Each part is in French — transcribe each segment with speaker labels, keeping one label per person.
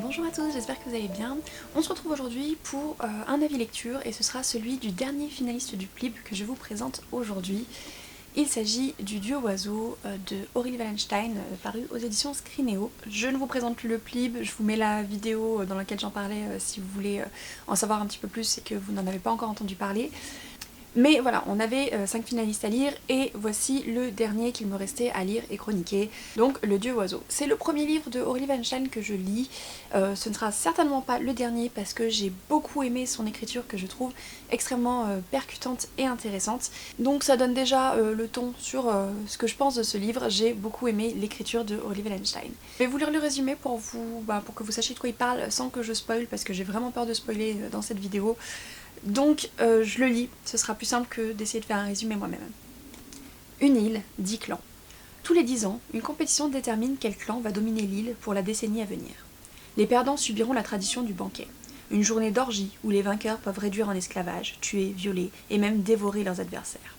Speaker 1: Bonjour à tous, j'espère que vous allez bien. On se retrouve aujourd'hui pour un avis lecture et ce sera celui du dernier finaliste du PLIB que je vous présente aujourd'hui. Il s'agit du Dieu oiseau de Aurélie Wallenstein, paru aux éditions Scrinéo. Je ne vous présente plus le PLIB, je vous mets la vidéo dans laquelle j'en parlais si vous voulez en savoir un petit peu plus et que vous n'en avez pas encore entendu parler. Mais voilà, on avait 5 finalistes à lire et voici le dernier qu'il me restait à lire et chroniquer, donc Le Dieu oiseau. C'est le premier livre de Aurélie Wallenstein que je lis, ce ne sera certainement pas le dernier parce que j'ai beaucoup aimé son écriture que je trouve extrêmement percutante et intéressante. Donc ça donne déjà le ton sur ce que je pense de ce livre, j'ai beaucoup aimé l'écriture de Aurélie Wallenstein. Je vais vous lire le résumé pour que vous sachiez de quoi il parle sans que je spoil parce que j'ai vraiment peur de spoiler dans cette vidéo. Donc je le lis, ce sera plus simple que d'essayer de faire un résumé moi-même. Une île, 10 clans. Tous les 10 ans, une compétition détermine quel clan va dominer l'île pour la décennie à venir. Les perdants subiront la tradition du banquet, une journée d'orgie où les vainqueurs peuvent réduire en esclavage, tuer, violer et même dévorer leurs adversaires.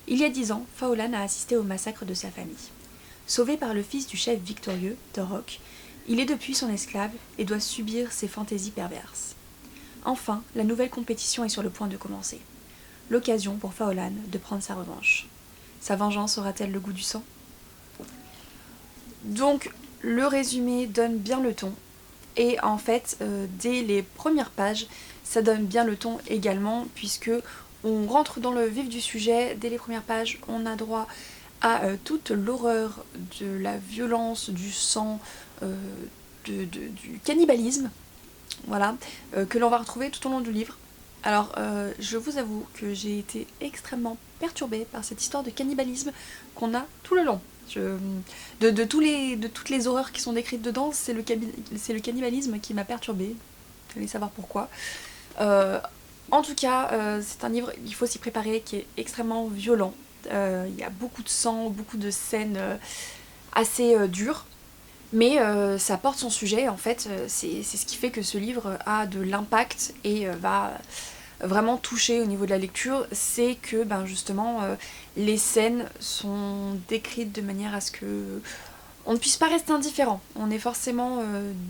Speaker 1: Il y a 10 ans, Faolan a assisté au massacre de sa famille. Sauvé par le fils du chef victorieux, Torok, il est depuis son esclave et doit subir ses fantaisies perverses. Enfin, la nouvelle compétition est sur le point de commencer. L'occasion pour Faolan de prendre sa revanche. Sa vengeance aura-t-elle le goût du sang? Donc, le résumé donne bien le ton. Et en fait, dès les premières pages, ça donne bien le ton également, puisque on rentre dans le vif du sujet. Dès les premières pages, on a droit à toute l'horreur de la violence, du sang, du cannibalisme. Voilà, que l'on va retrouver tout au long du livre. Alors, je vous avoue que j'ai été extrêmement perturbée par cette histoire de cannibalisme qu'on a tout le long. De toutes les horreurs qui sont décrites dedans, c'est le cannibalisme qui m'a perturbée. Vous allez savoir pourquoi. En tout cas, c'est un livre, il faut s'y préparer, qui est extrêmement violent. Il y a beaucoup de sang, beaucoup de scènes assez dures. Mais ça porte son sujet, en fait, c'est ce qui fait que ce livre a de l'impact et va vraiment toucher au niveau de la lecture, c'est que justement les scènes sont décrites de manière à ce que on ne puisse pas rester indifférent. On est forcément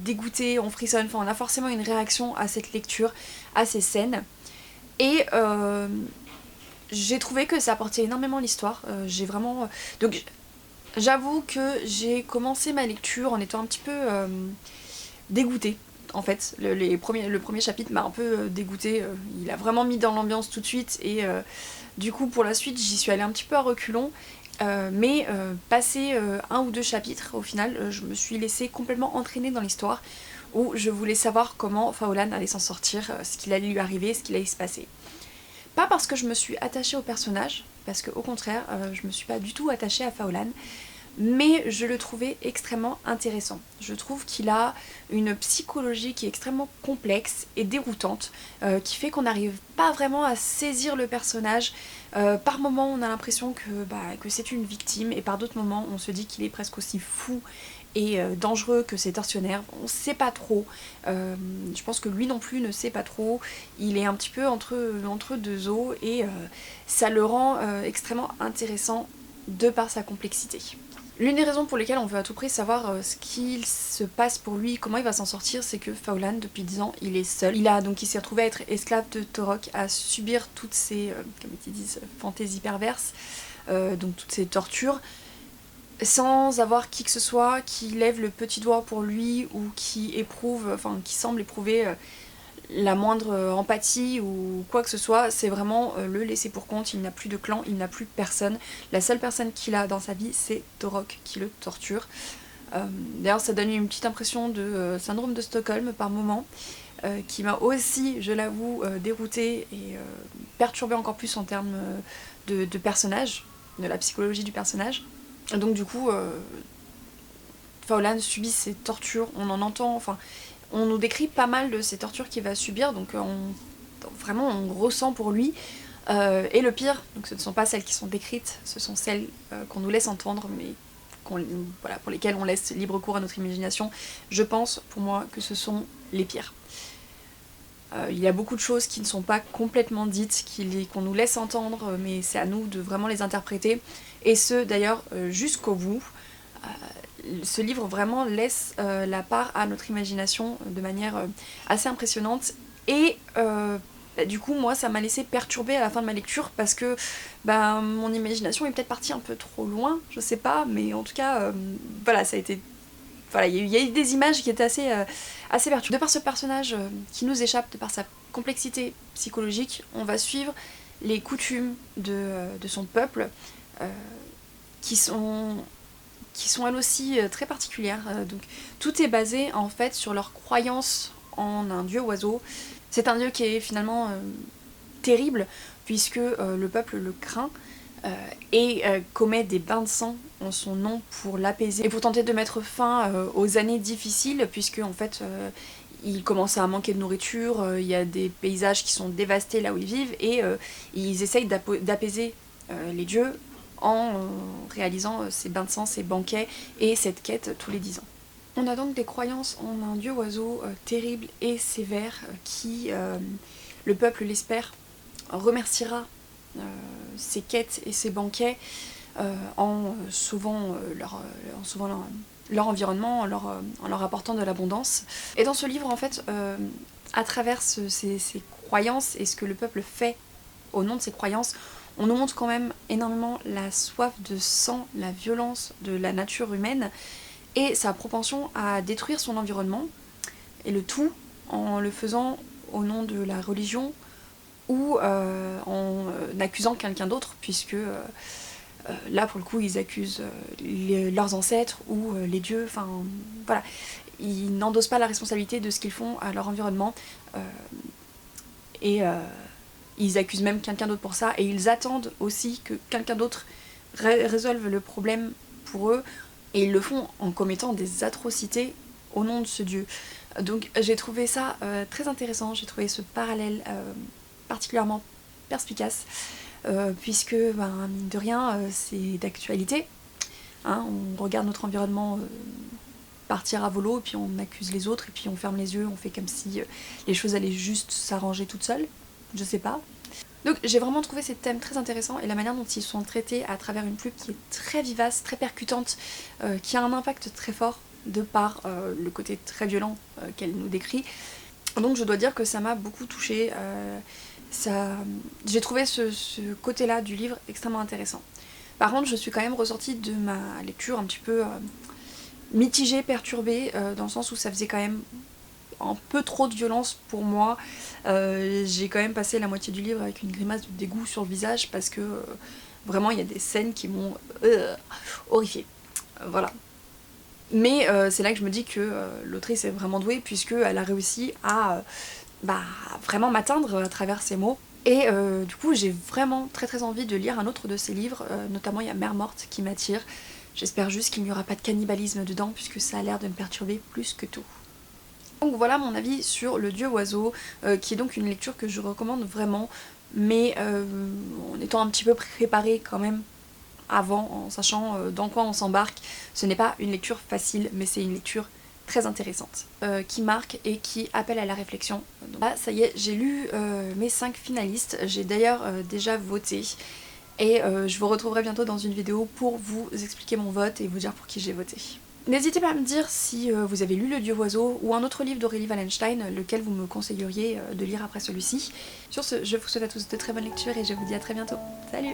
Speaker 1: dégoûté, on frissonne, enfin on a forcément une réaction à cette lecture, à ces scènes. Et j'ai trouvé que ça apportait énormément l'histoire, j'ai vraiment... Donc, j'avoue que j'ai commencé ma lecture en étant un petit peu dégoûtée. En fait, le premier chapitre m'a un peu dégoûtée. Il a vraiment mis dans l'ambiance tout de suite et du coup pour la suite j'y suis allée un petit peu à reculons. Mais passé un ou deux chapitres, au final, je me suis laissée complètement entraîner dans l'histoire où je voulais savoir comment Faolan allait s'en sortir, ce qu'il allait lui arriver, ce qu'il allait se passer. Pas parce que je me suis attachée au personnage, parce qu'au contraire, je me suis pas du tout attachée à Faolan, mais je le trouvais extrêmement intéressant. Je trouve qu'il a une psychologie qui est extrêmement complexe et déroutante, qui fait qu'on n'arrive pas vraiment à saisir le personnage. Par moments, on a l'impression que c'est une victime, et par d'autres moments, on se dit qu'il est presque aussi fou et dangereux que ses tortionnaires. On sait pas trop. Je pense que lui non plus ne sait pas trop. Il est un petit peu entre deux eaux et ça le rend extrêmement intéressant de par sa complexité. L'une des raisons pour lesquelles on veut à tout prix savoir ce qu'il se passe pour lui, comment il va s'en sortir, c'est que Faolan, depuis 10 ans, il est seul. Il s'est retrouvé à être esclave de Torok, à subir toutes ces, comme ils disent, fantaisies perverses, donc toutes ces tortures, sans avoir qui que ce soit qui lève le petit doigt pour lui ou qui semble éprouver la moindre empathie ou quoi que ce soit. C'est vraiment le laisser pour compte. Il n'a plus de clan, il n'a plus personne. La seule personne qu'il a dans sa vie, c'est Torok qui le torture. D'ailleurs, ça donne une petite impression de syndrome de Stockholm par moment, qui m'a aussi, je l'avoue, déroutée et perturbée encore plus en termes de personnage, de la psychologie du personnage. Donc du coup, Faolan subit ces tortures, on en entend, on nous décrit pas mal de ces tortures qu'il va subir, donc vraiment on ressent pour lui. Et le pire, donc ce ne sont pas celles qui sont décrites, ce sont celles qu'on nous laisse entendre, mais pour lesquelles on laisse libre cours à notre imagination. Je pense, pour moi, que ce sont les pires. Il y a beaucoup de choses qui ne sont pas complètement dites, qu'on nous laisse entendre, mais c'est à nous de vraiment les interpréter. Et ce, d'ailleurs, jusqu'au bout. ce livre vraiment laisse la part à notre imagination de manière assez impressionnante. Et du coup moi ça m'a laissé perturbée à la fin de ma lecture parce que mon imagination est peut-être partie un peu trop loin, je sais pas, mais en tout cas voilà, ça a été... Voilà, il y a eu des images qui étaient assez perturbantes. De par ce personnage qui nous échappe, de par sa complexité psychologique, on va suivre les coutumes de son peuple qui sont elles aussi très particulières. Donc tout est basé en fait sur leur croyance en un dieu oiseau. C'est un dieu qui est finalement terrible puisque le peuple le craint et commet des bains de sang en son nom pour l'apaiser et pour tenter de mettre fin aux années difficiles, puisque en fait il commence à manquer de nourriture, il y a des paysages qui sont dévastés là où ils vivent et ils essayent d'apaiser les dieux en réalisant ces bains de sang, ces banquets et cette quête tous les 10 ans. On a donc des croyances en un dieu oiseau terrible et sévère qui, le peuple l'espère, remerciera ses quêtes et ses banquets en sauvant leur environnement, en leur apportant de l'abondance. Et dans ce livre, en fait, à travers ces croyances et ce que le peuple fait au nom de ces croyances, on nous montre quand même énormément la soif de sang, la violence de la nature humaine et sa propension à détruire son environnement, et le tout en le faisant au nom de la religion ou en accusant quelqu'un d'autre, puisque là pour le coup ils accusent leurs ancêtres ou les dieux, enfin voilà, ils n'endossent pas la responsabilité de ce qu'ils font à leur environnement et ils accusent même quelqu'un d'autre pour ça, et ils attendent aussi que quelqu'un d'autre résolve le problème pour eux, et ils le font en commettant des atrocités au nom de ce dieu. Donc j'ai trouvé ça très intéressant, j'ai trouvé ce parallèle particulièrement perspicace, puisque mine de rien c'est d'actualité, hein, on regarde notre environnement partir à volo, et puis on accuse les autres, et puis on ferme les yeux, on fait comme si les choses allaient juste s'arranger toutes seules, je sais pas. Donc j'ai vraiment trouvé ces thèmes très intéressants, et la manière dont ils sont traités à travers une plume qui est très vivace, très percutante, qui a un impact très fort de par le côté très violent qu'elle nous décrit. Donc je dois dire que ça m'a beaucoup touchée, j'ai trouvé ce côté-là du livre extrêmement intéressant. Par contre je suis quand même ressortie de ma lecture un petit peu mitigée, perturbée, dans le sens où ça faisait quand même un peu trop de violence pour moi. J'ai quand même passé la moitié du livre avec une grimace de dégoût sur le visage parce que vraiment il y a des scènes qui m'ont horrifiée. Voilà. Mais c'est là que je me dis que l'autrice est vraiment douée, puisqu'elle a réussi à vraiment m'atteindre à travers ses mots. Et du coup j'ai vraiment très envie de lire un autre de ses livres, notamment il y a Mère Morte qui m'attire. J'espère juste qu'il n'y aura pas de cannibalisme dedans, puisque ça a l'air de me perturber plus que tout. Donc voilà mon avis sur Le Dieu Oiseau, qui est donc une lecture que je recommande vraiment, mais en étant un petit peu préparée quand même avant, en sachant dans quoi on s'embarque. Ce n'est pas une lecture facile, mais c'est une lecture très intéressante, qui marque et qui appelle à la réflexion. Donc là, ça y est, j'ai lu mes 5 finalistes, j'ai d'ailleurs déjà voté, et je vous retrouverai bientôt dans une vidéo pour vous expliquer mon vote et vous dire pour qui j'ai voté. N'hésitez pas à me dire si vous avez lu Le Dieu Oiseau ou un autre livre d'Aurélie Wallenstein, lequel vous me conseilleriez de lire après celui-ci. Sur ce, je vous souhaite à tous de très bonnes lectures et je vous dis à très bientôt. Salut!